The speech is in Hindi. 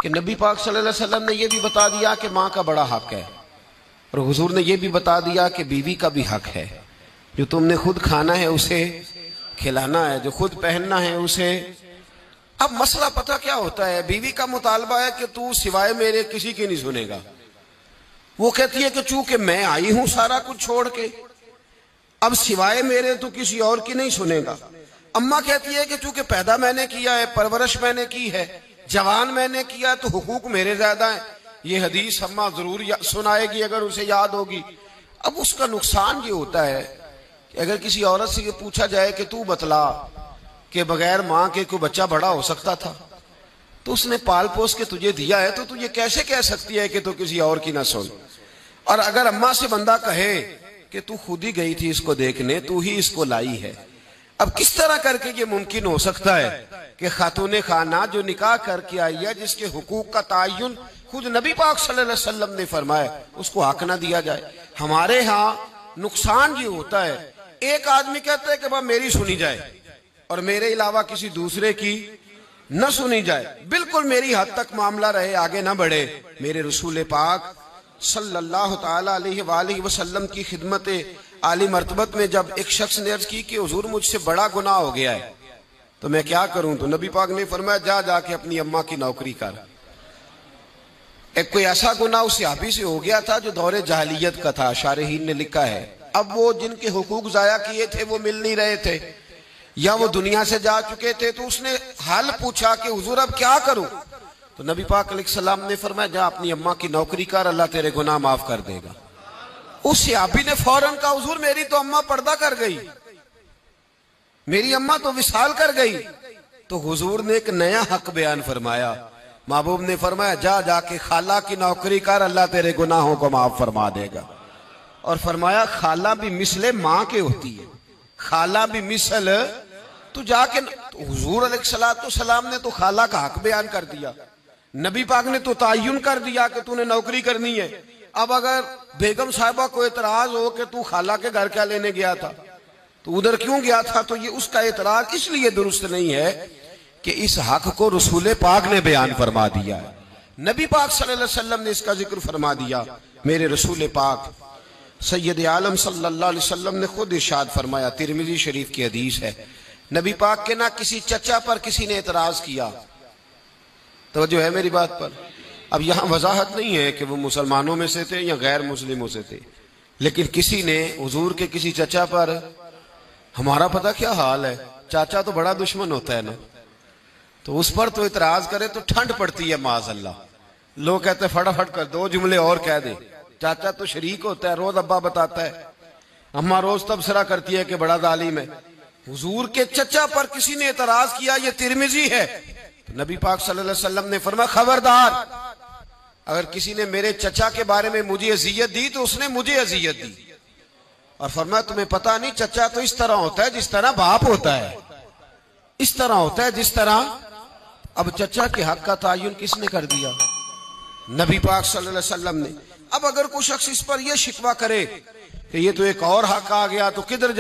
कि नबी पाक सल्लल्लाहु अलैहि वसल्लम ने यह भी बता दिया कि माँ का बड़ा हक है, और हुजूर ने यह भी बता दिया कि बीवी का भी हक है। जो तुमने खुद खाना है उसे खिलाना है, जो खुद पहनना है उसे। अब मसला पता क्या होता है, बीवी का मुतालबा है कि तू सिवाय मेरे किसी की नहीं सुनेगा। वो कहती है कि चूंकि मैं आई हूं सारा कुछ छोड़ के, अब सिवाय मेरे तो किसी और की नहीं सुनेगा। अम्मा कहती है कि चूंकि पैदा मैंने किया है, परवरिश मैंने की है, जवान मैंने किया, तो हुकूक मेरे ज्यादा है। ये हदीस अम्मा जरूर सुनाएगी अगर उसे याद होगी। अब उसका नुकसान ये होता है कि अगर किसी औरत से ये पूछा जाए कि तू बतला कि बगैर माँ के कोई बच्चा बड़ा हो सकता था, तो उसने पाल पोस के तुझे दिया है, तो तू ये कैसे कह सकती है कि तू किसी और की ना सुन। और अगर अम्मा से बंदा कहे कि तू खुद ही गई थी इसको देखने, तू ही इसको लाई है, अब किस तरह करके ये मुमकिन हो सकता है कि खातून खाना जो निकाह करके आई है, जिसके हुकूक का तायुन खुद नबी पाक सल्लल्लाहु अलैहि वसल्लम ने फरमाया, उसको हक ना दिया जाए। हमारे यहाँ नुकसान ये होता है, एक आदमी कहता है कि भाई मेरी सुनी जाए और मेरे अलावा किसी दूसरे की न सुनी जाए, बिल्कुल मेरी हद तक मामला रहे, आगे ना बढ़े। मेरे रसूल पाक सल्लल्लाहु ताला अलैहि वसल्लम की खिदमत आली मर्तबत में जब एक शख्स ने अर्ज की कि हुजूर मुझसे बड़ा गुनाह हो गया है, तो मैं क्या करूं, तो नबी पाक ने फरमाया जा जाके अपनी अम्मा की नौकरी कर। एक कोई ऐसा गुनाह उस सहाबी से हो गया था जो दौरे जाहिलियत का था, शारहीन ने लिखा है। अब वो जिनके हुकूक जाया किए थे वो मिल नहीं रहे थे, या वो दुनिया से जा चुके थे, तो उसने हाल पूछा कि हुजूर अब क्या करूं, तो नबी पाक अलैहिस्सलाम ने फरमाया जा अपनी अम्मा की नौकरी कर, अल्लाह तेरे गुनाह माफ कर देगा। उस सहाबी ने फौरन कहा हुजूर मेरी तो अम्मा पर्दा कर गई, मेरी अम्मा तो विसाल कर गई। तो हुजूर ने एक नया हक बयान फरमाया, महबूब ने फरमाया जा जाके खाला की नौकरी कर, अल्लाह तेरे गुनाहों को माफ फरमा देगा। और फरमाया खाला भी मिसले माँ के होती है, खाला भी मिसल, तो जाके तो हुजूर अलैहिस्सलाम ने तो खाला का हक बयान कर दिया, नबी पाक ने तो तायुन कर दिया कि तूने नौकरी करनी है। अब अगर बेगम साहिबा को एतराज हो कि तू खाला के घर क्या लेने गया था, तो उधर क्यों गया था, तो ये उसका एतराज इसलिए दुरुस्त नहीं है कि इस हक को रसूल पाक ने बयान फरमा दिया है, नबी पाक सल्लल्लाहु अलैहि वसल्लम ने इसका जिक्र फरमा दिया। मेरे रसूल पाक सैयद आलम सल्लल्लाहु अलैहि वसल्लम ने खुद इरशाद फरमाया, तिरमिज़ी शरीफ की हदीस है, नबी पाक के ना किसी चचा पर किसी ने एतराज किया। तो जो है मेरी बात पर, अब यहाँ वजाहत नहीं है कि वो मुसलमानों में से थे या गैर मुस्लिमों से थे, लेकिन किसी ने हुजूर के किसी चचा पर, हमारा पता क्या हाल है, चाचा तो बड़ा दुश्मन होता है ना, तो उस पर तो इतराज करे तो ठंड पड़ती है माज़अल्लाह। लोग कहते हैं फटाफट कर दो जुमले और कह दे, चाचा तो शरीक होता है, रोज अब्बा बताता है, अम्मा रोज तबसरा करती है कि बड़ा जालिम है। हुजूर के चचा पर किसी ने इतराज किया, ये तिरमिज़ी है, तो नबी पाक सल्लल्लाहु अलैहि वसल्लम ने फरमाया खबरदार, अगर किसी ने मेरे चचा के बारे में मुझे अज़ियत दी तो उसने मुझे अज़ियत दी। और फरमाया तुम्हें पता नहीं, चचा तो इस तरह होता है जिस तरह बाप होता है, इस तरह होता है जिस तरह। अब चचा के हक का तायुन किसने कर दिया, नबी पाक सल्लल्लाहु अलैहि वसल्लम ने। अब अगर कोई शख्स इस पर यह शिकवा करे कि ये तो एक और हक आ गया, तो किधर